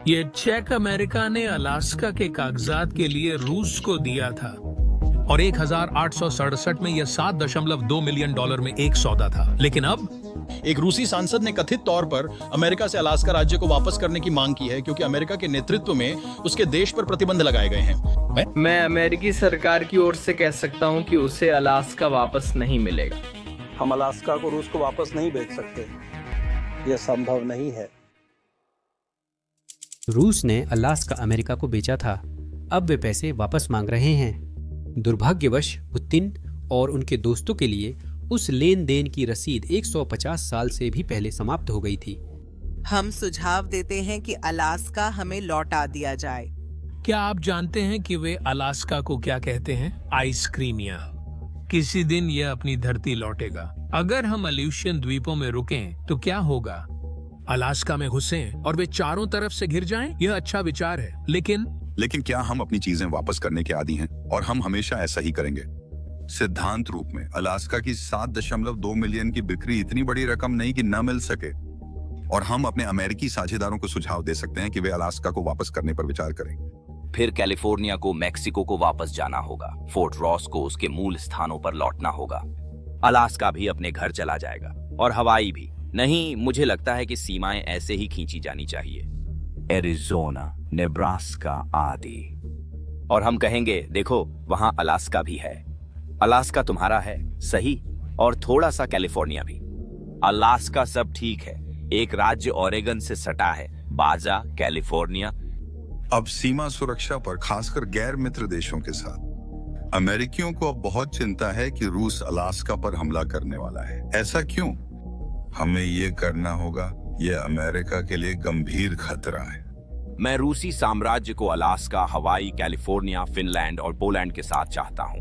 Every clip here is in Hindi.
ये चेक अमेरिका ने अलास्का के कागजात के लिए रूस को दिया था और 1867 में यह $7.2 मिलियन में एक सौदा था। लेकिन अब एक रूसी सांसद ने कथित तौर पर अमेरिका से अलास्का राज्य को वापस करने की मांग की है क्योंकि अमेरिका के नेतृत्व में उसके देश पर प्रतिबंध लगाए गए हैं। मैं अमेरिकी सरकार की ओर से कह सकता हूं कि उसे अलास्का वापस नहीं मिलेगा। हम अलास्का को रूस को वापस नहीं भेज सकते, यह संभव नहीं है। रूस ने अलास्का अमेरिका को बेचा था, अब वे पैसे वापस मांग रहे हैं। दुर्भाग्यवश पुतिन और उनके दोस्तों के लिए उस लेन देन की रसीद 150 साल से भी पहले समाप्त हो गई थी। हम सुझाव देते हैं कि अलास्का हमें लौटा दिया जाए। क्या आप जानते हैं कि वे अलास्का को क्या कहते हैं? आइसक्रीमिया। किसी दिन यह अपनी धरती लौटेगा। अगर हम अल्यूशियन द्वीपों में रुकें तो क्या होगा? अलास्का में घुसें और वे चारों तरफ से घिर जाएं? यह अच्छा विचार है, लेकिन क्या हम अपनी चीजें वापस करने के आदी हैं? और हम हमेशा ऐसा ही करेंगे। सिद्धांत रूप में अलास्का की 7.2 मिलियन की बिक्री इतनी बड़ी रकम नहीं कि न मिल सके, और हम अपने अमेरिकी साझेदारों को सुझाव दे सकते हैं कि वे अलास्का को वापस करने पर विचार करें। फिर कैलिफोर्निया को मैक्सिको को वापस जाना होगा, फोर्ट रॉस को उसके मूल स्थानों पर लौटना होगा, अलास्का भी अपने घर चला जाएगा और हवाई भी नहीं। मुझे लगता है कि सीमाएं ऐसे ही खींची जानी चाहिए, एरिजोना, नेब्रास्का आदि, और हम कहेंगे देखो वहां अलास्का भी है। अलास्का तुम्हारा है, सही, और थोड़ा सा कैलिफोर्निया भी। अलास्का सब ठीक है, एक राज्य ओरेगन से सटा है, बाजा, कैलिफोर्निया। अब सीमा सुरक्षा पर, खासकर गैर मित्र देशों के साथ, अमेरिकियों को अब बहुत चिंता है कि रूस अलास्का पर हमला करने वाला है। ऐसा क्यों? हमें ये करना होगा, यह अमेरिका के लिए गंभीर खतरा है। मैं रूसी साम्राज्य को अलास्का, हवाई, कैलिफोर्निया, फिनलैंड और पोलैंड के साथ चाहता हूँ।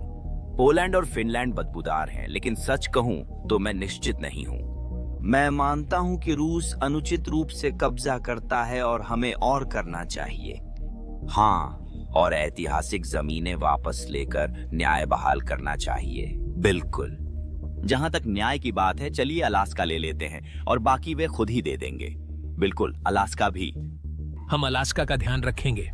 पोलैंड और फिनलैंड बदबूदार हैं, लेकिन सच कहूं तो मैं निश्चित नहीं हूं। मैं मानता हूं कि रूस अनुचित रूप से कब्जा करता है और हमें और करना चाहिए। हाँ, और ऐतिहासिक जमीनें वापस लेकर न्याय बहाल करना चाहिए। बिल्कुल। जहां तक न्याय की बात है, चलिए अलास्का ले लेते हैं और बाकी वे खुद ही दे देंगे। बिल्कुल, अलास्का भी। हम अलास्का का ध्यान रखेंगे।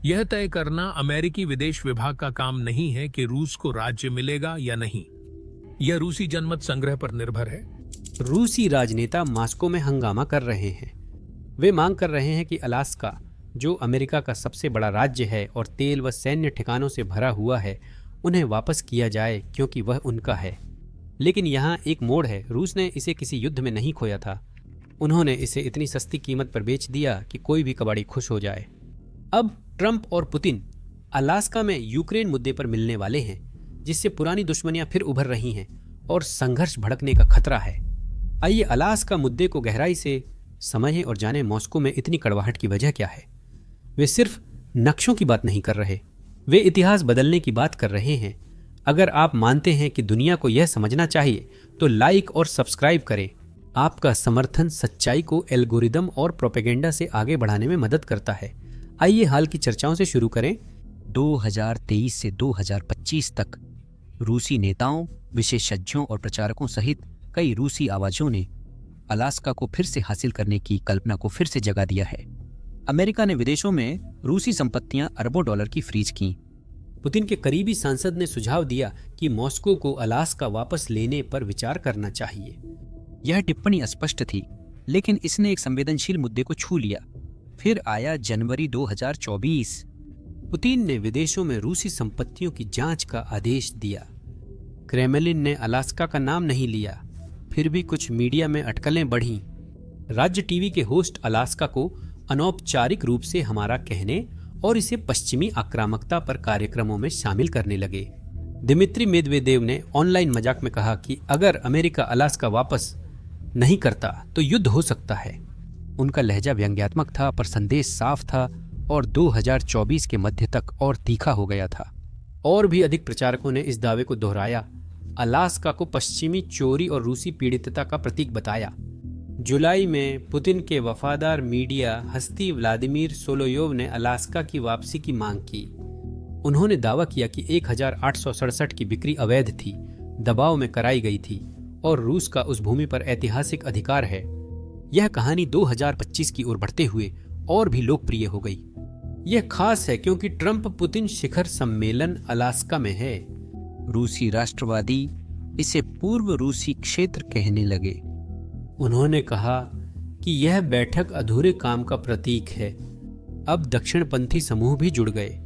यह तय करना अमेरिकी विदेश विभाग का काम नहीं है कि रूस को राज्य मिलेगा या नहीं। यह रूसी जनमत संग्रह पर निर्भर है। रूसी राजनेता मास्को में हंगामा कर रहे हैं। वे मांग कर रहे हैं कि अलास्का, जो अमेरिका का सबसे बड़ा राज्य है और तेल व सैन्य ठिकानों से भरा हुआ है, उन्हें वापस किया जाए क्योंकि वह उनका है। लेकिन यहाँ एक मोड़ है। रूस ने इसे किसी युद्ध में नहीं खोया था। उन्होंने इसे इतनी सस्ती कीमत पर बेच दिया कि कोई भी कबाड़ी खुश हो जाए। अब ट्रंप और पुतिन अलास्का में यूक्रेन मुद्दे पर मिलने वाले हैं, जिससे पुरानी दुश्मनियां फिर उभर रही हैं और संघर्ष भड़कने का खतरा है। आइए अलास्का मुद्दे को गहराई से समझें और जानें मॉस्को में इतनी कड़वाहट की वजह क्या है। वे सिर्फ नक्शों की बात नहीं कर रहे, वे इतिहास बदलने की बात कर रहे हैं। अगर आप मानते हैं कि दुनिया को यह समझना चाहिए तो लाइक और सब्सक्राइब करें। आपका समर्थन सच्चाई को एल्गोरिदम और प्रोपेगेंडा से आगे बढ़ाने में मदद करता है। आइए हाल की चर्चाओं से शुरू करें। 2023 से 2025 तक रूसी नेताओं, विशेषज्ञों और प्रचारकों सहित कई रूसी आवाजों ने अलास्का को फिर से हासिल करने की कल्पना को फिर से जगा दिया है। अमेरिका ने विदेशों में रूसी संपत्तियां अरबों डॉलर की फ्रीज की। पुतिन के करीबी सांसद ने सुझाव दिया कि मॉस्को को अलास्का वापस लेने पर विचार करना चाहिए। यह टिप्पणी अस्पष्ट थी, लेकिन इसने एक संवेदनशील मुद्दे को छू लिया। फिर आया जनवरी 2024। पुतिन ने विदेशों में रूसी संपत्तियों की जांच का आदेश दिया। क्रेमलिन ने अलास्का का नाम नहीं लिया, फिर भी कुछ मीडिया में अटकलें बढ़ीं। राज्य टीवी के होस्ट अलास्का को अनौपचारिक रूप से हमारा कहने और इसे पश्चिमी आक्रामकता पर कार्यक्रमों में शामिल करने लगे। दिमित्री मेदवेदेव ने ऑनलाइन मजाक में कहा कि अगर अमेरिका अलास्का वापस नहीं करता तो युद्ध हो सकता है। उनका लहजा व्यंग्यात्मक था, पर संदेश साफ था और 2024 के मध्य तक और तीखा हो गया था। और भी अधिक प्रचारकों ने इस दावे को दोहराया, अलास्का को पश्चिमी चोरी और रूसी पीड़ितता का प्रतीक बताया। जुलाई में पुतिन के वफादार मीडिया हस्ती व्लादिमीर सोलोयोव ने अलास्का की वापसी की मांग की। उन्होंने दावा किया कि 1867 की बिक्री अवैध थी, दबाव में कराई गई थी और रूस का उस भूमि पर ऐतिहासिक अधिकार है। यह कहानी 2025 की ओर बढ़ते हुए और भी लोकप्रिय हो गई। यह खास है क्योंकि ट्रंप पुतिन शिखर सम्मेलन अलास्का में है। रूसी राष्ट्रवादी इसे पूर्व रूसी क्षेत्र कहने लगे। उन्होंने कहा कि यह बैठक अधूरे काम का प्रतीक है। अब दक्षिणपंथी समूह भी जुड़ गए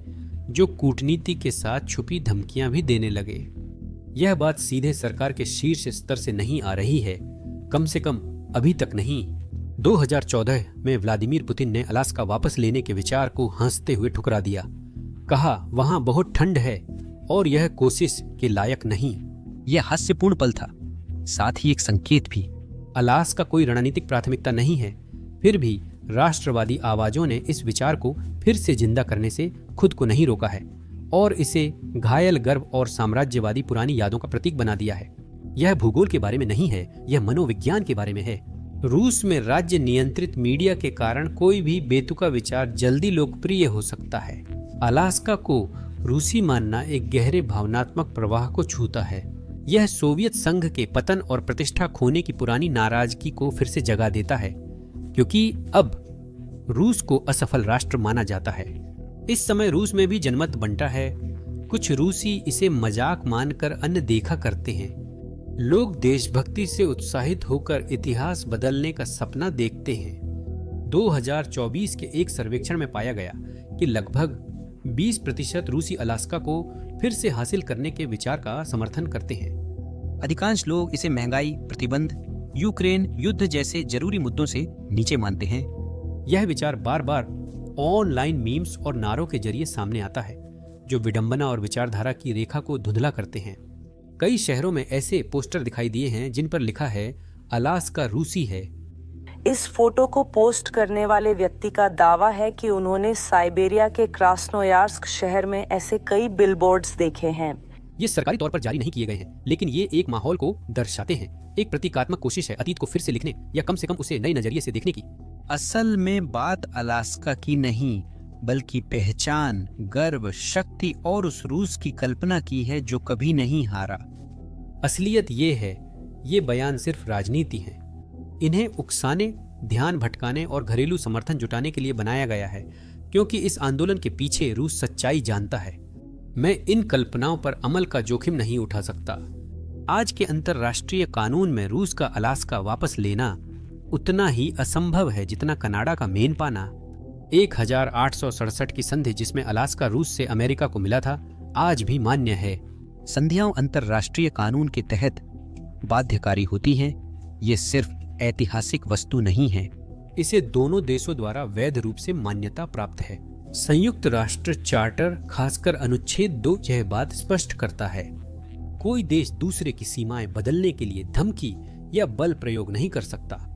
जो कूटनीति के साथ छुपी धमकियां भी देने लगे। यह बात सीधे सरकार के शीर्ष स्तर से नहीं आ रही है, कम से कम अभी तक नहीं। 2014 में व्लादिमीर पुतिन ने अलास्का वापस लेने के विचार को हंसते हुए ठुकरा दिया। कहा वहां बहुत ठंड है और यह कोशिश के लायक नहीं। यह हास्यपूर्ण पल था, साथ ही एक संकेत भी। अलास्का कोई रणनीतिक प्राथमिकता नहीं है, फिर भी राष्ट्रवादी आवाजों ने इस विचार को फिर से जिंदा करने से खुद को नहीं रोका है और इसे घायल गर्व और साम्राज्यवादी पुरानी यादों का प्रतीक बना दिया है। यह भूगोल के बारे में नहीं है, यह मनोविज्ञान के बारे में है। रूस में राज्य नियंत्रित मीडिया के कारण कोई भी बेतुका विचार जल्दी लोकप्रिय हो सकता है। अलास्का को रूसी मानना एक गहरे भावनात्मक प्रवाह को छूता है। यह सोवियत संघ के पतन और प्रतिष्ठा खोने की पुरानी नाराजगी को फिर से जगा देता है, क्योंकि अब रूस को असफल राष्ट्र माना जाता है। इस समय रूस में भी जनमत बंटा है। कुछ रूसी इसे मजाक मानकर अनदेखा करते हैं। लोग देशभक्ति से उत्साहित होकर इतिहास बदलने का सपना देखते हैं। 2024 के एक सर्वेक्षण में पाया गया कि लगभग 20% रूसी अलास्का को फिर से हासिल करने के विचार का समर्थन करते हैं। अधिकांश लोग इसे महंगाई, प्रतिबंध, यूक्रेन युद्ध जैसे जरूरी मुद्दों से नीचे मानते हैं। यह विचार बार बार ऑनलाइन मीम्स और नारों के जरिए सामने आता है जो विडंबना और विचारधारा की रेखा को धुंधला करते हैं। कई शहरों में ऐसे पोस्टर दिखाई दिए हैं जिन पर लिखा है अलास्का रूसी है। इस फोटो को पोस्ट करने वाले व्यक्ति का दावा है कि उन्होंने साइबेरिया के क्रास्नोयार्स्क शहर में ऐसे कई बिलबोर्ड्स देखे हैं। ये सरकारी तौर पर जारी नहीं किए गए हैं, लेकिन ये एक माहौल को दर्शाते हैं। एक प्रतीकात्मक कोशिश है अतीत को फिर से लिखने या कम से कम उसे नए नजरिए से देखने की। असल में बात अलास्का की नहीं, बल्कि पहचान, गर्व, शक्ति और उस रूस की कल्पना की है जो कभी नहीं हारा। असलियत ये है, ये बयान सिर्फ राजनीति है। इन्हें उकसाने, ध्यान भटकाने और घरेलू समर्थन जुटाने के लिए बनाया गया है, क्योंकि इस आंदोलन के पीछे रूस सच्चाई जानता है। मैं इन कल्पनाओं पर अमल का जोखिम नहीं उठा सकता। आज के अंतर्राष्ट्रीय कानून में रूस का अलास्का वापस लेना उतना ही असंभव है जितना कनाडा का मेन पाना। 1867 की संधि जिसमें अलास्का रूस से अमेरिका को मिला था, आज भी मान्य है। संधियां अंतर्राष्ट्रीय कानून के तहत बाध्यकारी होती हैं। ये सिर्फ ऐतिहासिक वस्तु नहीं है, इसे दोनों देशों द्वारा वैध रूप से मान्यता प्राप्त है। संयुक्त राष्ट्र चार्टर खासकर अनुच्छेद 2 यह बात स्पष्ट करता है। कोई देश दूसरे की सीमाएं बदलने के लिए धमकी या बल प्रयोग नहीं कर सकता।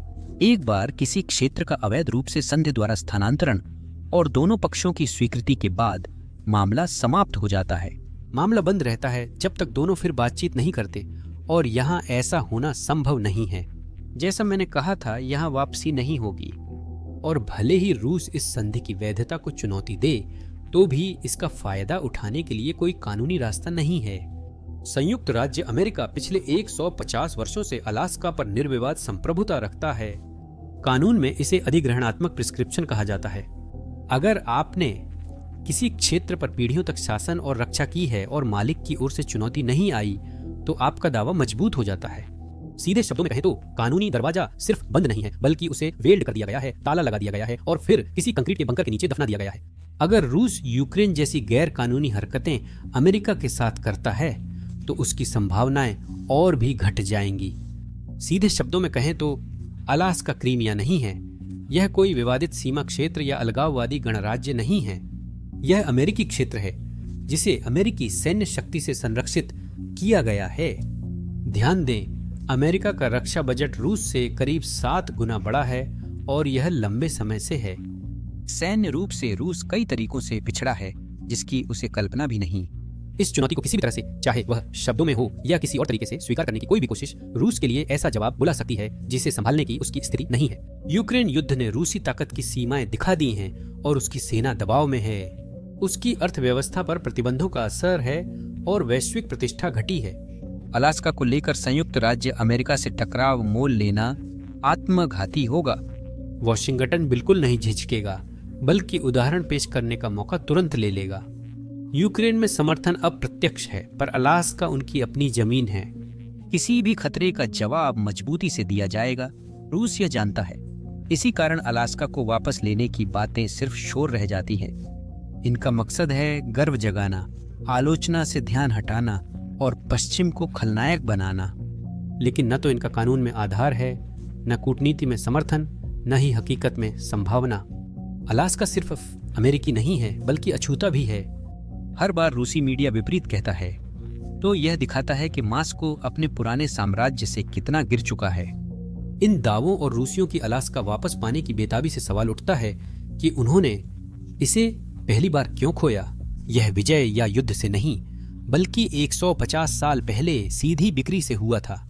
एक बार किसी क्षेत्र का अवैध रूप से संधि द्वारा स्थानांतरण और दोनों पक्षों की स्वीकृति के बाद मामला समाप्त हो जाता है। मामला बंद रहता है जब तक दोनों फिर बातचीत नहीं करते, और यहाँ ऐसा होना संभव नहीं है। जैसा मैंने कहा था, यहाँ वापसी नहीं होगी। और भले ही रूस इस संधि की वैधता को चुनौती दे, तो भी इसका फायदा उठाने के लिए कोई कानूनी रास्ता नहीं है। संयुक्त राज्य अमेरिका पिछले 150 वर्षों से अलास्का पर निर्विवाद संप्रभुता रखता है। कानून में इसे अधिग्रहणात्मक प्रिस्क्रिप्शन कहा जाता है। अगर आपने किसी क्षेत्र पर पीढ़ियों तक शासन और रक्षा की है और मालिक की ओर से चुनौती नहीं आई, तो आपका दावा मजबूत हो जाता है। सीधे शब्दों में कहें तो कानूनी दरवाजा सिर्फ बंद नहीं है, बल्कि उसे वेल्ड कर दिया गया है, ताला लगा दिया गया है और फिर किसी कंक्रीट के बंकर के नीचे दफना दिया गया है। अगर रूस यूक्रेन जैसी गैर कानूनी हरकतें अमेरिका के साथ करता है, तो उसकी संभावनाएं और भी घट जाएंगी। सीधे शब्दों में कहें तो अलास्का क्रीमिया नहीं है। यह कोई विवादित सीमा क्षेत्र या अलगाववादी गणराज्य नहीं है। यह अमेरिकी क्षेत्र है जिसे अमेरिकी सैन्य शक्ति से संरक्षित किया गया है। ध्यान दें, अमेरिका का रक्षा बजट रूस से करीब 7 गुना बड़ा है और यह लंबे समय से है। सैन्य रूप से रूस कई तरीकों से पिछड़ा है जिसकी उसे कल्पना भी नहीं। इस चुनौती को किसी भी तरह से, चाहे वह शब्दों में हो या किसी और तरीके से, स्वीकार करने की कोई भी कोशिश रूस के लिए ऐसा जवाब बुला सकती है जिसे संभालने की उसकी स्थिति नहीं है। यूक्रेन युद्ध ने रूसी ताकत की सीमाएं दिखा दी हैं और उसकी सेना दबाव में है। उसकी अर्थव्यवस्था पर प्रतिबंधों का असर है और वैश्विक प्रतिष्ठा घटी है। अलास्का को लेकर संयुक्त राज्य अमेरिका से टकराव मोल लेना आत्मघाती होगा। वॉशिंगटन बिल्कुल नहीं झिझकेगा। बल्कि उदाहरण पेश करने का मौका तुरंत ले लेगा। यूक्रेन में समर्थन अप्रत्यक्ष है, पर अलास्का उनकी अपनी जमीन है। किसी भी खतरे का जवाब मजबूती से दिया जाएगा, रूस यह जानता है। इसी कारण अलास्का को वापस लेने की बातें सिर्फ शोर रह जाती हैं। इनका मकसद है गर्व जगाना, आलोचना से ध्यान हटाना और पश्चिम को खलनायक बनाना। लेकिन न तो इनका कानून में आधार है, न कूटनीति में समर्थन, न ही हकीकत में संभावना। अलास्का सिर्फ अमेरिकी नहीं है, बल्कि अछूता भी है। हर बार रूसी मीडिया विपरीत कहता है तो यह दिखाता है कि मास्को अपने पुराने साम्राज्य से कितना गिर चुका है। इन दावों और रूसियों की अलास्का वापस पाने की बेताबी से सवाल उठता है कि उन्होंने इसे पहली बार क्यों खोया। यह विजय या युद्ध से नहीं, बल्कि 150 साल पहले सीधी बिक्री से हुआ था।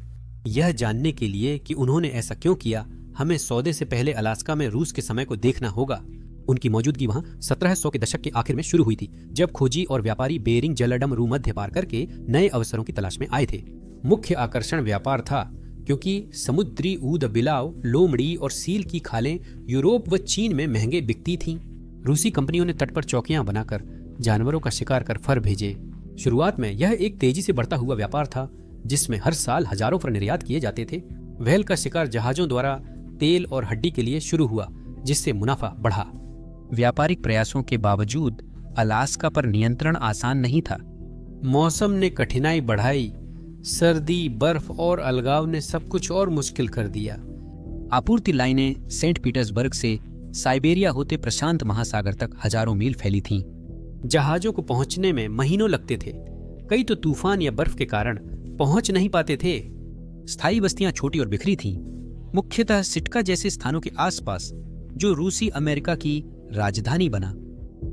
यह जानने के लिए कि उन्होंने ऐसा क्यों किया, हमें सौदे से पहले अलास्का में रूस के समय को देखना होगा। उनकी मौजूदगी वहां 1700 के दशक के आखिर में शुरू हुई थी, जब खोजी और व्यापारी बेरिंग जलडम भूमध्य पार करके नए अवसरों की तलाश में आए थे। मुख्य आकर्षण व्यापार था, क्योंकि समुद्री ऊद बिलाव, लोमड़ी और सील की खालें यूरोप व चीन में महंगे बिकती थीं। रूसी कंपनियों ने तट पर चौकियां बनाकर जानवरों का शिकार कर फर भेजे। शुरुआत में यह एक तेजी से बढ़ता हुआ व्यापार था, जिसमें हर साल हजारों फर निर्यात किए जाते थे। व्हेल का शिकार जहाजों द्वारा तेल और हड्डी के लिए शुरू हुआ, जिससे मुनाफा बढ़ा। व्यापारिक प्रयासों के बावजूद अलास्का पर नियंत्रण आसान नहीं था। मौसम ने कठिनाई बढ़ाई। सर्दी, बर्फ और अलगाव ने सब कुछ और मुश्किल कर दिया। आपूर्ति लाइनें सेंट पीटर्सबर्ग से साइबेरिया होते प्रशांत महासागर तक हजारों मील फैली थीं। जहाजों को पहुंचने में महीनों लगते थे। कई तो तूफान या बर्फ के कारण पहुंच नहीं पाते थे। स्थायी बस्तियां छोटी और बिखरी थीं, मुख्यतः सिटका जैसे स्थानों के आसपास, जो रूसी अमेरिका की राजधानी बना।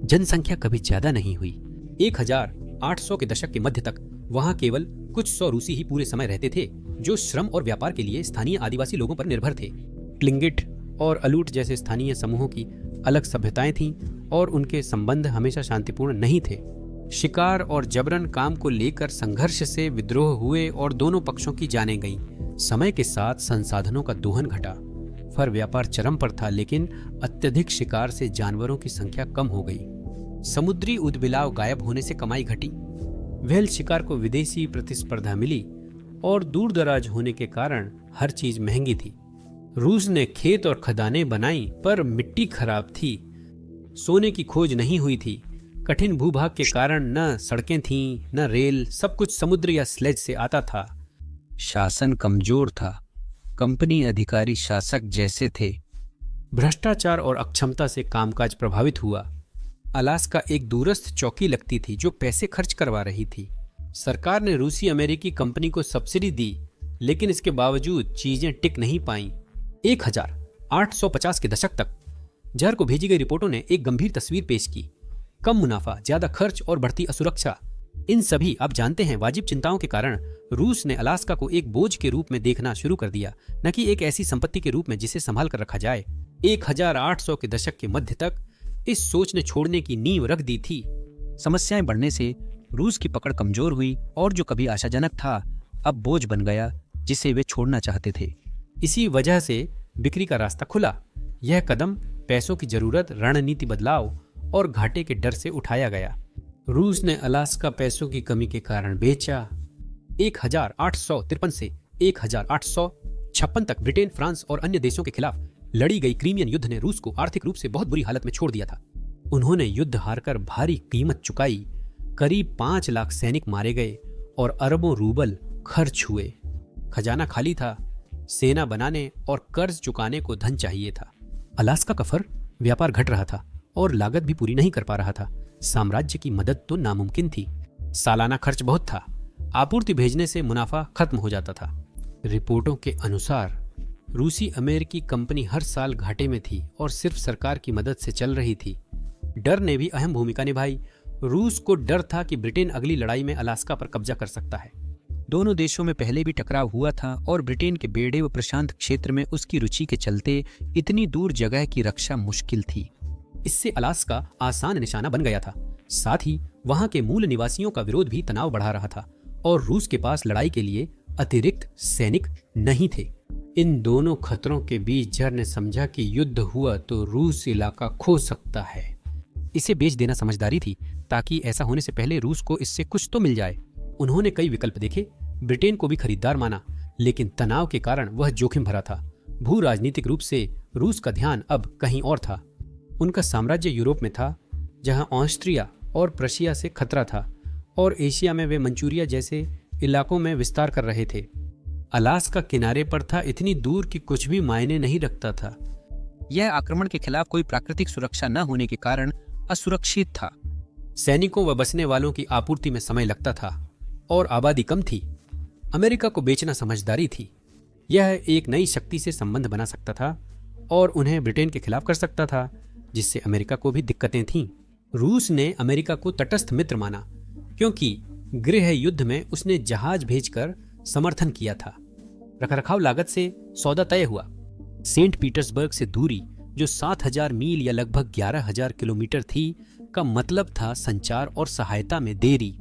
जनसंख्या कभी ज्यादा नहीं हुई। 1800 के दशक के मध्य तक वहां केवल कुछ 100 रूसी ही पूरे समय रहते थे, जो श्रम और व्यापार के लिए स्थानीय आदिवासी लोगों पर निर्भर थे। ट्लिंगिट और अलूट जैसे स्थानीय समूहों की अलग सभ्यताएं थीं और उनके संबंध हमेशा शांतिपूर्ण नहीं थे। शिकार और जबरन काम को लेकर संघर्ष से विद्रोह हुए और दोनों पक्षों की जानें गईं। समय के साथ संसाधनों का दोहन घटा। फर व्यापार चरम पर था, लेकिन अत्यधिक शिकार से जानवरों की संख्या कम हो गई। समुद्री उदबिलाव गायब होने से कमाई घटी। व्हेल शिकार को विदेशी प्रतिस्पर्धा मिली और दूर दराज होने के कारण हर चीज महंगी थी। रूस ने खेत और खदानें बनाई, पर मिट्टी खराब थी। सोने की खोज नहीं हुई थी। कठिन भूभाग के कारण न सड़कें थीं, न रेल, सब कुछ समुद्र या स्लेज से आता था। शासन कमजोर था। कंपनी अधिकारी शासक जैसे थे। भ्रष्टाचार और अक्षमता से कामकाज प्रभावित हुआ। अलास्का एक दूरस्थ चौकी लगती थी, जो पैसे खर्च करवा रही थी। सरकार ने रूसी अमेरिकी कंपनी को सब्सिडी दी, लेकिन इसके बावजूद चीजें टिक नहीं पाईं। 1850 के दशक तक जार को भेजी गई रिपोर्टों ने एक गंभीर तस्वीर पेश की। कम मुनाफा, ज्यादा खर्च और बढ़ती असुरक्षा। इन सभी, आप जानते हैं, वाजिब चिंताओं के कारण रूस ने अलास्का को एक बोझ के रूप में देखना शुरू कर दिया, न कि एक ऐसी संपत्ति के रूप में जिसे संभाल कर रखा जाए। 1800 के दशक के मध्य तक इस सोच ने छोड़ने की नींव रख दी थी। समस्याएं बढ़ने से रूस की पकड़ कमजोर हुई और जो कभी आशाजनक था, अब बोझ बन गया, जिसे वे छोड़ना चाहते थे। इसी वजह से बिक्री का रास्ता खुला। यह कदम पैसों की जरूरत, रणनीति बदलाव और घाटे के डर से उठाया गया। रूस ने अलास्का पैसों की कमी के कारण बेचा। 1853 से 1856 तक ब्रिटेन, फ्रांस और अन्य देशों के खिलाफ लड़ी गई क्रीमियन युद्ध ने रूस को आर्थिक रूप से बहुत बुरी हालत में छोड़ दिया था। उन्होंने युद्ध हारकर भारी कीमत चुकाई। करीब 5 लाख सैनिक मारे गए और अरबों रूबल खर्च हुए। खजाना खाली था। सेना बनाने और कर्ज चुकाने को धन चाहिए था। अलास्का का फर व्यापार घट रहा था और लागत भी पूरी नहीं कर पा रहा था। साम्राज्य की मदद तो नामुमकिन थी। सालाना खर्च बहुत था। आपूर्ति भेजने से मुनाफा खत्म हो जाता था। रिपोर्टों के अनुसार रूसी अमेरिकी कंपनी हर साल घाटे में थी और सिर्फ सरकार की मदद से चल रही थी। डर ने भी अहम भूमिका निभाई। रूस को डर था कि ब्रिटेन अगली लड़ाई में अलास्का पर कब्जा कर सकता है। दोनों देशों में पहले भी टकराव हुआ था और ब्रिटेन के बेड़े व प्रशांत क्षेत्र में उसकी रुचि के चलते इतनी दूर जगह की रक्षा मुश्किल थी। इससे अलास्का आसान निशाना बन गया था। साथ ही वहां के मूल निवासियों का विरोध भी तनाव बढ़ा रहा था और रूस के पास लड़ाई के लिए अतिरिक्त सैनिक नहीं थे। इन दोनों खतरों के बीच जर ने समझा कि युद्ध हुआ तो रूस इलाका खो सकता है। इसे बेच देना समझदारी थी, ताकि ऐसा होने से पहले रूस को इससे कुछ तो मिल जाए। उन्होंने कई विकल्प देखे, ब्रिटेन को भी खरीदार माना, लेकिन तनाव के कारण वह जोखिम भरा था। भू राजनीतिक रूप से रूस का ध्यान अब कहीं और था। उनका साम्राज्य यूरोप में था, जहां ऑस्ट्रिया और प्रशिया से खतरा था, और एशिया में वे मंचूरिया जैसे इलाकों में विस्तार कर रहे थे। अलास्का किनारे पर था, इतनी दूर कि कुछ भी मायने नहीं रखता था। यह आक्रमण के खिलाफ कोई प्राकृतिक सुरक्षा न होने के कारण असुरक्षित था। सैनिकों व बसने वालों की आपूर्ति में समय लगता था और आबादी कम थी। अमेरिका को बेचना समझदारी थी। यह एक नई शक्ति से संबंध बना सकता था और उन्हें ब्रिटेन के खिलाफ कर सकता था, जिससे अमेरिका को भी दिक्कतें थीं। रूस ने अमेरिका को तटस्थ मित्र माना, क्योंकि गृह युद्ध में उसने जहाज भेजकर समर्थन किया था। रखरखाव लागत से सौदा तय हुआ। सेंट पीटर्सबर्ग से दूरी, जो 7,000 मील या लगभग 11,000 किलोमीटर थी, का मतलब था संचार और सहायता में देरी।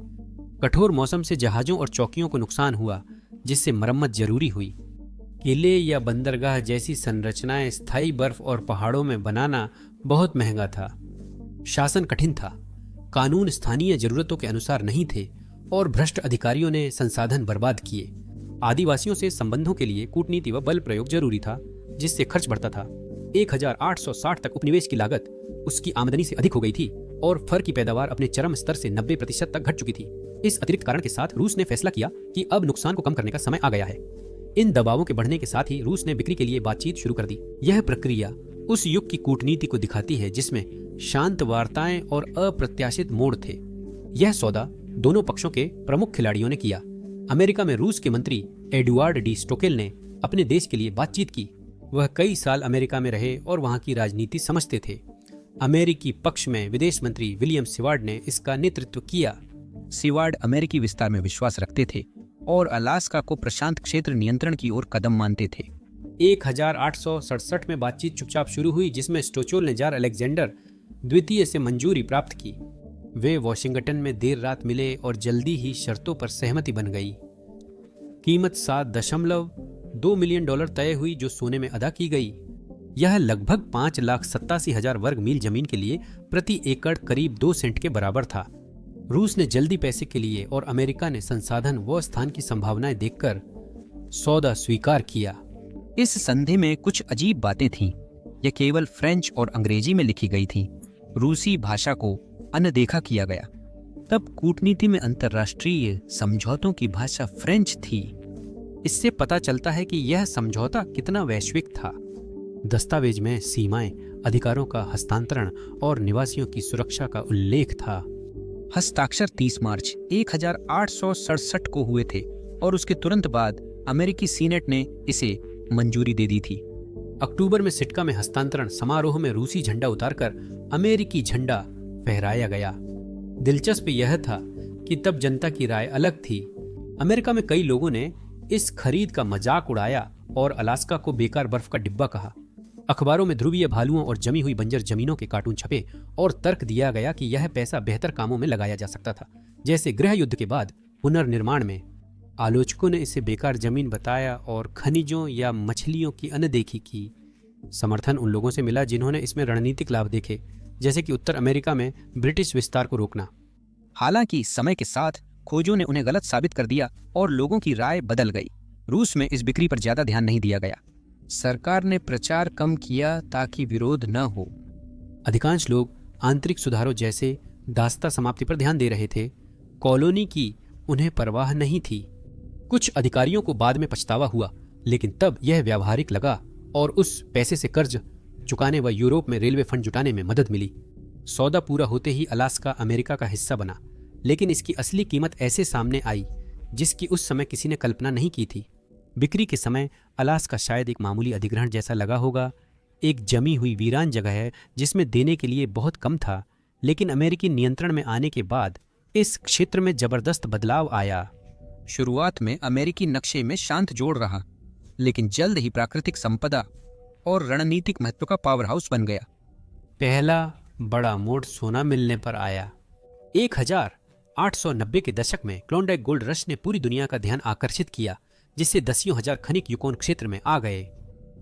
कठोर मौसम से जहाजों और चौकियों को नुकसान हुआ, जिससे मरम्मत जरूरी हुई। किले या बंदरगाह जैसी संरचनाएं स्थायी बर्फ और पहाड़ों में बनाना बहुत महंगा था। शासन कठिन था, कानून स्थानीय जरूरतों के अनुसार नहीं थे और भ्रष्ट अधिकारियों ने संसाधन बर्बाद किए। आदिवासियों से संबंधों के लिए कूटनीति व बल प्रयोग जरूरी था, जिससे खर्च बढ़ता था। 1860 तक उपनिवेश की लागत उसकी आमदनी से अधिक हो गई थी और फर की पैदावार अपने चरम स्तर से 90% तक घट चुकी थी। इस अतिरिक्त कारण के साथ रूस ने फैसला किया कि अब नुकसान को कम करने का समय आ गया है। इन दबावों के बढ़ने के साथ ही रूस ने बिक्री के लिए बातचीत शुरू कर दी। यह प्रक्रिया उस युग की कूटनीति को दिखाती है, जिसमें शांत वार्ताएं और अप्रत्याशित मोड़ थे। यह सौदा दोनों पक्षों के प्रमुख खिलाड़ियों ने किया। अमेरिका में रूस के मंत्री एडुआर्ड डी स्टोकेल ने अपने देश के लिए बातचीत की। वह कई साल अमेरिका में रहे और वहां की राजनीति समझते थे। अमेरिकी पक्ष में विदेश मंत्री विलियम सिवार्ड ने इसका नेतृत्व किया। सिवार्ड अमेरिकी विस्तार में विश्वास रखते थे और अलास्का को प्रशांत क्षेत्र नियंत्रण की ओर कदम मानते थे। 1867 में बातचीत चुपचाप शुरू हुई, जिसमें स्टोचोल ने जार अलेक्जेंडर द्वितीय से मंजूरी प्राप्त की। वे वॉशिंगटन में देर रात मिले और जल्दी ही शर्तों पर सहमति बन गई। कीमत $7.2 मिलियन तय हुई, जो सोने में अदा की गई। यह लगभग 5,87,000 वर्ग मील जमीन के लिए प्रति एकड़ करीब 2 सेंट के बराबर था। रूस ने जल्दी पैसे के लिए और अमेरिका ने संसाधन व स्थान की संभावनाएं देखकर सौदा स्वीकार किया। इस संधि में कुछ अजीब बातें थीं। यह केवल फ्रेंच और अंग्रेजी में लिखी गई थी। रूसी भाषा को अनदेखा किया गया। तब कूटनीति में अंतर्राष्ट्रीय समझौतों की भाषा फ्रेंच थी। इससे पता चलता है कि यह समझौता कितना वैश्विक था। दस्तावेज में सीमाएं, अधिकारों का हस्तांतरण और निवासियों की सुरक्षा का उल्लेख था। हस्ताक्षर 30 मार्च 1867 को हुए थे और उसके तुरंत बाद अमेरिकी सीनेट ने इसे मंजूरी दे दी थी। अक्टूबर में सिटका में हस्तांतरण समारोह में रूसी झंडा उतारकर अमेरिकी झंडा फहराया गया। दिलचस्प यह था कि तब जनता की राय अलग थी। अमेरिका में कई लोगों ने इस खरीद का मजाक उड़ाया और अलास्का को बेकार बर्फ का डिब्बा कहा। अखबारों में ध्रुवीय भालुओं और जमी हुई बंजर जमीनों के कार्टून छपे और तर्क दिया गया कि यह पैसा बेहतर कामों में लगाया जा सकता था, जैसे गृह युद्ध के बाद पुनर्निर्माण में। आलोचकों ने इसे बेकार जमीन बताया और खनिजों या मछलियों की अनदेखी की। समर्थन उन लोगों से मिला जिन्होंने इसमें रणनीतिक लाभ देखे, जैसे कि उत्तर अमेरिका में ब्रिटिश विस्तार को रोकना। हालांकि समय के साथ खोजों ने उन्हें गलत साबित कर दिया और लोगों की राय बदल गई। रूस में इस बिक्री पर ज्यादा ध्यान नहीं दिया गया। सरकार ने प्रचार कम किया ताकि विरोध न हो। अधिकांश लोग आंतरिक सुधारों जैसे दास्ता समाप्ति पर ध्यान दे रहे थे। कॉलोनी की उन्हें परवाह नहीं थी। कुछ अधिकारियों को बाद में पछतावा हुआ, लेकिन तब यह व्यावहारिक लगा और उस पैसे से कर्ज चुकाने व यूरोप में रेलवे फंड जुटाने में मदद मिली। सौदा पूरा होते ही अलास्का अमेरिका का हिस्सा बना, लेकिन इसकी असली कीमत ऐसे सामने आई जिसकी उस समय किसी ने कल्पना नहीं की थी। बिक्री के समय अलास्का शायद एक मामूली अधिग्रहण जैसा लगा होगा, एक जमी हुई वीरान जगह है जिसमें देने के लिए बहुत कम था। लेकिन अमेरिकी नियंत्रण में आने के बाद इस क्षेत्र में जबरदस्त बदलाव आया। शुरुआत में अमेरिकी नक्शे में शांत जोड़ रहा, लेकिन जल्द ही प्राकृतिक संपदा और रणनीतिक महत्व का पावर हाउस बन गया। पहला बड़ा मोड़ सोना मिलने पर आया। 1890 के दशक में क्लोंडाइक गोल्ड रश ने पूरी दुनिया का ध्यान आकर्षित किया, जिससे दसियों हजार खनिक युकोन क्षेत्र में आ गए।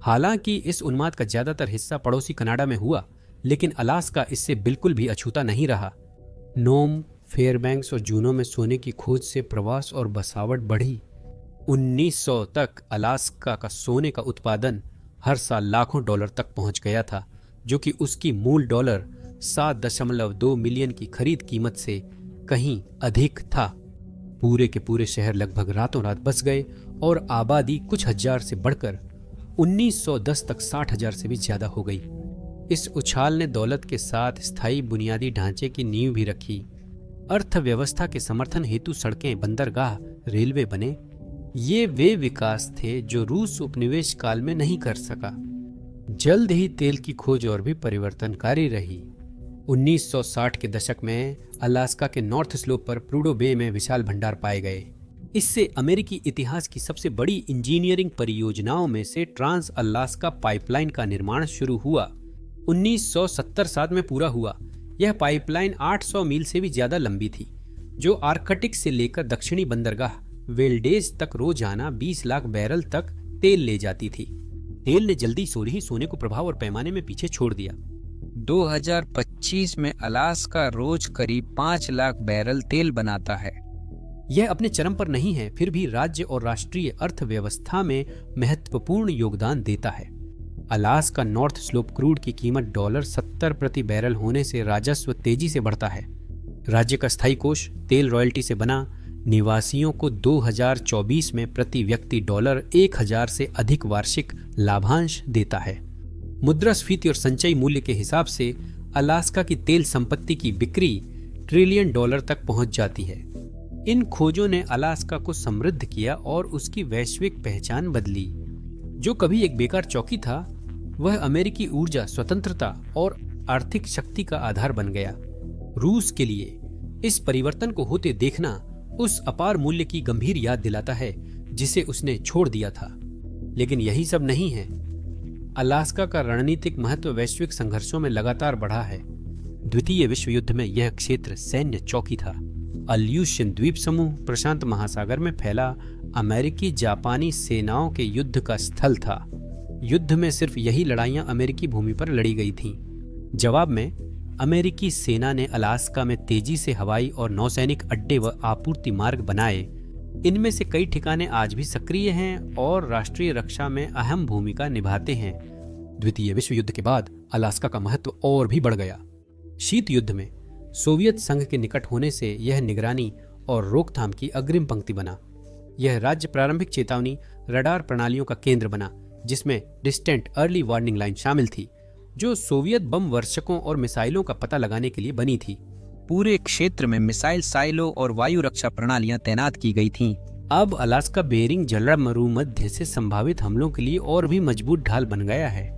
हालांकि इस उन्माद का ज्यादातर हिस्सा पड़ोसी कनाडा में हुआ, लेकिन अलास्का इससे बिल्कुल भी अछूता नहीं रहा। नोम, फेयरबैंक्स और जूनो में सोने की खोज से प्रवास और बसावट बढ़ी। 1900 तक अलास्का का सोने का उत्पादन हर साल लाखों डॉलर तक पहुंच गया था, जो कि उसकी मूल डॉलर 7.2 मिलियन की खरीद कीमत से कहीं अधिक था। पूरे के पूरे शहर लगभग रातों रात बस गए और आबादी कुछ हजार से बढ़कर 1910 तक 60,000 से भी ज्यादा हो गई। इस उछाल ने दौलत के साथ स्थायी बुनियादी ढांचे की नींव भी रखी। अर्थव्यवस्था के समर्थन हेतु सड़कें, बंदरगाह, रेलवे बने। ये वे विकास थे जो रूस उपनिवेश काल में नहीं कर सका। जल्द ही तेल की खोज और भी परिवर्तनकारी रही। 1960 के दशक में अलास्का के नॉर्थ स्लोप पर प्रूडो बे में विशाल भंडार पाए गए। इससे अमेरिकी इतिहास की सबसे बड़ी इंजीनियरिंग परियोजनाओं में से ट्रांस अलास्का पाइपलाइन का निर्माण शुरू हुआ। 1970 में पूरा हुआ। यह पाइपलाइन 800 मील से भी ज्यादा लंबी थी, जो आर्कटिक से लेकर दक्षिणी बंदरगाह वेल्डेज तक रोजाना 20 लाख बैरल तक तेल ले जाती थी। तेल ने जल्दी ही सोने को प्रभाव और पैमाने में पीछे छोड़ दिया। 2025 में अलास्का रोज करीब 5 लाख बैरल तेल बनाता है। यह अपने चरम पर नहीं है, फिर भी राज्य और राष्ट्रीय अर्थव्यवस्था में महत्वपूर्ण योगदान देता है। अलास्का नॉर्थ स्लोप क्रूड की कीमत $70 प्रति बैरल होने से राजस्व तेजी से बढ़ता है। राज्य का स्थायी कोष तेल रॉयल्टी से बना निवासियों को 2024 में प्रति व्यक्ति $1000 से अधिक वार्षिक लाभांश देता है। मुद्रास्फीति और संचयी मूल्य के हिसाब से अलास्का की तेल संपत्ति की बिक्री $1 ट्रिलियन तक पहुंच जाती है। इन खोजों ने अलास्का को समृद्ध किया और उसकी वैश्विक पहचान बदली। जो कभी एक बेकार चौकी था, वह अमेरिकी ऊर्जा, स्वतंत्रता और आर्थिक शक्ति का आधार बन गया। रूस के लिए इस परिवर्तन को होते देखना उस अपार मूल्य की गंभीर याद दिलाता है जिसे उसने छोड़ दिया था। लेकिन यही सब नहीं है। अलास्का का रणनीतिक महत्व वैश्विक संघर्षों में लगातार बढ़ा है। द्वितीय विश्व युद्ध में यह क्षेत्र सैन्य चौकी था। अल्यूशियन द्वीप समूह प्रशांत महासागर में फैला अमेरिकी जापानी सेनाओं के युद्ध का स्थल था। युद्ध में सिर्फ यही लड़ाइयां अमेरिकी भूमि पर लड़ी गई थीं। जवाब में अमेरिकी सेना ने अलास्का में तेजी से हवाई और नौसैनिक अड्डे व आपूर्ति मार्ग बनाए। इनमें से कई ठिकाने आज भी सक्रिय हैं और राष्ट्रीय रक्षा में अहम भूमिका निभाते हैं। द्वितीय विश्व युद्ध के बाद अलास्का का महत्व और भी बढ़ गया। शीत युद्ध में सोवियत संघ के निकट होने से यह निगरानी और रोकथाम की अग्रिम पंक्ति बना। यह राज्य प्रारंभिक चेतावनी रडार प्रणालियों का केंद्र बना, जिसमें डिस्टेंट अर्ली वार्निंग लाइन शामिल थी, जो सोवियत बम वर्षकों और मिसाइलों का पता लगाने के लिए बनी थी। पूरे क्षेत्र में मिसाइल साइलो और वायु रक्षा प्रणालियां तैनात की गई थीं। अब अलास्का बेरिंग जलमरुमध्य से संभावित हमलों के लिए और भी मजबूत ढाल बन गया है।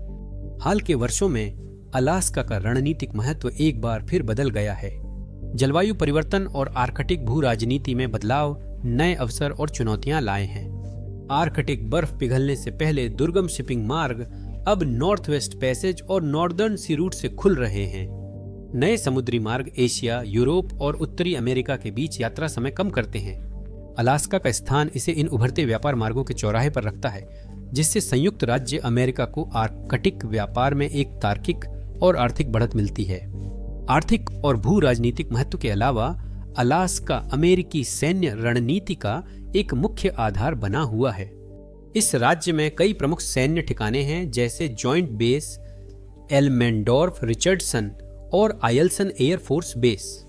हाल के वर्षों में अलास्का का रणनीतिक महत्व एक बार फिर बदल गया है। जलवायु परिवर्तन और आर्कटिक भू राजनीति में बदलाव नए अवसर और चुनौतियां लाए हैं। आर्कटिक बर्फ पिघलने से पहले दुर्गम शिपिंग मार्ग अब नॉर्थ वेस्ट पैसेज और नॉर्दर्न सी रूट से खुल रहे हैं। नए समुद्री मार्ग एशिया, यूरोप और उत्तरी अमेरिका के बीच यात्रा समय कम करते हैं। अलास्का का स्थान इसे इन उभरते व्यापार मार्गों के चौराहे पर रखता है, जिससे संयुक्त राज्य अमेरिका को आर्कटिक व्यापार में एक तार्किक और आर्थिक बढ़त मिलती है। आर्थिक और भू राजनीतिक महत्व के अलावा अलास्का अमेरिकी सैन्य रणनीति का एक मुख्य आधार बना हुआ है। इस राज्य में कई प्रमुख सैन्य ठिकाने हैं, जैसे जॉइंट बेस एल्मेंडोर्फ, रिचर्डसन और आयल्सन एयर फोर्स बेस।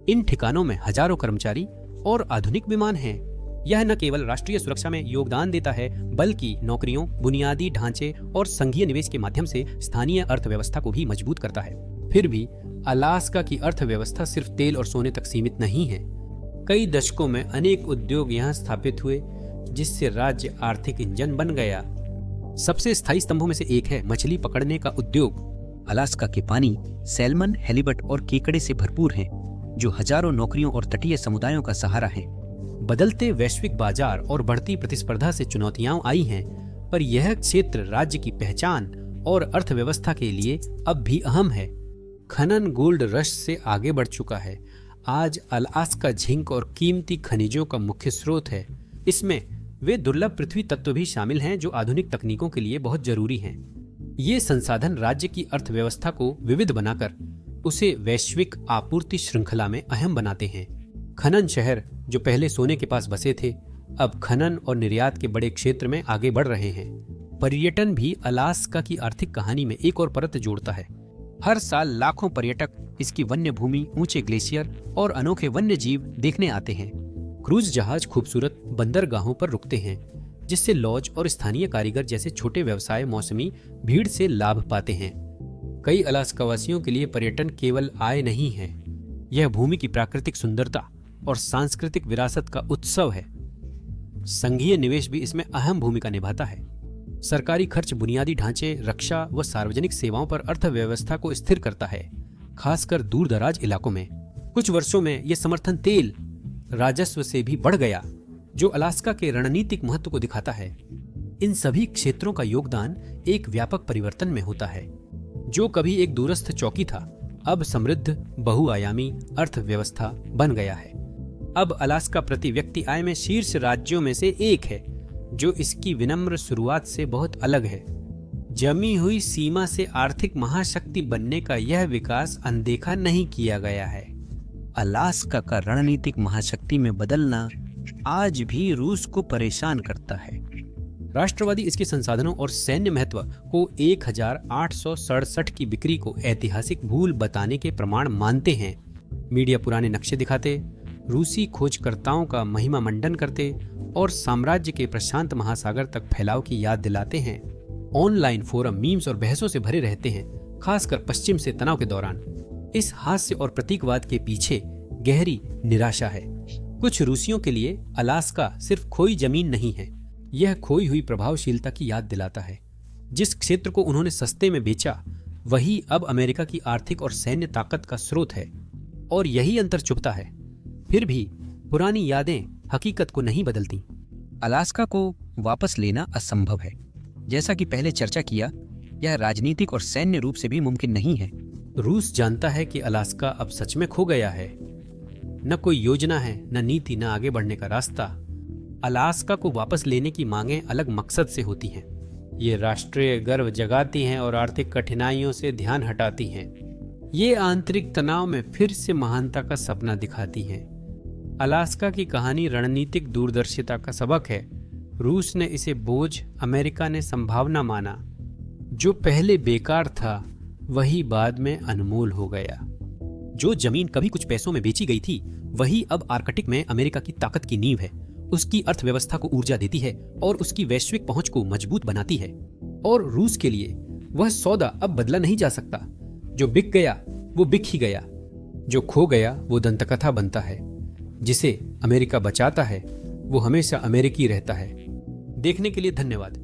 इन ठिकानों में हजारों कर्मचारी और आधुनिक विमान हैं। यह न केवल राष्ट्रीय सुरक्षा में योगदान देता है, बल्कि नौकरियों, बुनियादी ढांचे और संघीय निवेश के माध्यम से स्थानीय अर्थव्यवस्था को भी मजबूत करता है। फिर भी अलास्का की अर्थव्यवस्था सिर्फ तेल और सोने तक सीमित नहीं है। कई दशकों में अनेक उद्योग यहाँ स्थापित हुए, जिससे राज्य आर्थिक इंजन बन गया। सबसे स्थायी स्तंभों में से एक है मछली पकड़ने का उद्योग। अलास्का के पानी सैल्मन, हेलीबट और केकड़े से भरपूर हैं, जो हजारों नौकरियों और तटीय समुदायों का सहारा है। बदलते वैश्विक बाजार और बढ़ती प्रतिस्पर्धा से चुनौतियां आई हैं, पर यह क्षेत्र राज्य की पहचान और अर्थव्यवस्था के लिए अब भी अहम है। खनन गोल्ड रश से आगे बढ़ चुका है। आज अलास्का झिंक और कीमती खनिजों का मुख्य स्रोत है। इसमें वे दुर्लभ पृथ्वी तत्व भी शामिल हैं जो आधुनिक तकनीकों के लिए बहुत जरूरी हैं। ये संसाधन राज्य की अर्थव्यवस्था को विविध बनाकर उसे वैश्विक आपूर्ति श्रृंखला में अहम बनाते हैं। खनन शहर जो पहले सोने के पास बसे थे, अब खनन और निर्यात के बड़े क्षेत्र में आगे बढ़ रहे हैं। पर्यटन भी अलास्का की आर्थिक कहानी में एक और परत जोड़ता है। हर साल लाखों पर्यटक इसकी वन्य भूमि, ऊंचे ग्लेशियर और अनोखे वन्य जीव देखने आते हैं। क्रूज जहाज खूबसूरत बंदरगाहों पर रुकते हैं, जिससे लॉज और स्थानीय कारीगर जैसे छोटे व्यवसाय मौसमी भीड़ से लाभ पाते हैं। कई अलास्कावासियों के लिए पर्यटन केवल आय नहीं है, यह भूमि की प्राकृतिक सुंदरता और सांस्कृतिक विरासत का उत्सव है। संघीय निवेश भी इसमें अहम भूमिका निभाता है। सरकारी खर्च बुनियादी ढांचे, रक्षा व सार्वजनिक सेवाओं पर अर्थव्यवस्था को स्थिर करता है, खासकर दूर दराज इलाकों में। कुछ वर्षों में यह समर्थन तेल राजस्व से भी बढ़ गया, जो अलास्का के रणनीतिक महत्व को दिखाता है। इन सभी क्षेत्रों का योगदान एक व्यापक परिवर्तन में होता है। जो कभी एक दूरस्थ चौकी था, अब समृद्ध बहुआयामी अर्थव्यवस्था बन गया है। अब अलास्का प्रति व्यक्ति आय में शीर्ष राज्यों में से एक है, जो इसकी विनम्र शुरुआत से बहुत अलग है। जमी हुई सीमा से आर्थिक महाशक्ति बनने का यह विकास अनदेखा नहीं किया गया है। अलास्का का रणनीतिक महाशक्ति में बदलना आज भी रूस को परेशान करता है। राष्ट्रवादी इसके संसाधनों और सैन्य महत्व को 1867 की बिक्री को ऐतिहासिक भूल बताने के प्रमाण मानते हैं। मीडिया पुराने नक्शे दिखाते, रूसी खोजकर्ताओं का महिमा मंडन करते और साम्राज्य के प्रशांत महासागर तक फैलाव की याद दिलाते हैं। ऑनलाइन फोरम मीम्स और बहसों से भरे रहते हैं, खासकर पश्चिम से तनाव के दौरान। इस हास्य और प्रतीकवाद के पीछे गहरी निराशा है। कुछ रूसियों के लिए अलास्का सिर्फ खोई जमीन नहीं है, यह खोई हुई प्रभावशीलता की याद दिलाता है। जिस क्षेत्र को उन्होंने सस्ते में बेचा, वही अब अमेरिका की आर्थिक और सैन्य ताकत का स्रोत है, और यही अंतर चुभता है। फिर भी पुरानी यादें हकीकत को नहीं बदलती। अलास्का को वापस लेना असंभव है। जैसा कि पहले चर्चा किया, यह राजनीतिक और सैन्य रूप से भी मुमकिन नहीं है। रूस जानता है कि अलास्का अब सच में खो गया है। न कोई योजना है, न नीति, न आगे बढ़ने का रास्ता। अलास्का को वापस लेने की मांगें अलग मकसद से होती हैं। ये राष्ट्रीय गर्व जगाती हैं और आर्थिक कठिनाइयों से ध्यान हटाती हैं। ये आंतरिक तनाव में फिर से महानता का सपना दिखाती हैं। अलास्का की कहानी रणनीतिक दूरदर्शिता का सबक है। रूस ने इसे बोझ, अमेरिका ने संभावना माना। जो पहले बेकार था, वही बाद में अनमोल हो गया। जो जमीन कभी कुछ पैसों में बेची गई थी, वही अब आर्कटिक में अमेरिका की ताकत की नींव है। उसकी अर्थव्यवस्था को ऊर्जा देती है और उसकी वैश्विक पहुंच को मजबूत बनाती है। और रूस के लिए वह सौदा अब बदला नहीं जा सकता। जो बिक गया वो बिक ही गया, जो खो गया वो दंतकथा बनता है। जिसे अमेरिका बचाता है वो हमेशा अमेरिकी रहता है। देखने के लिए धन्यवाद।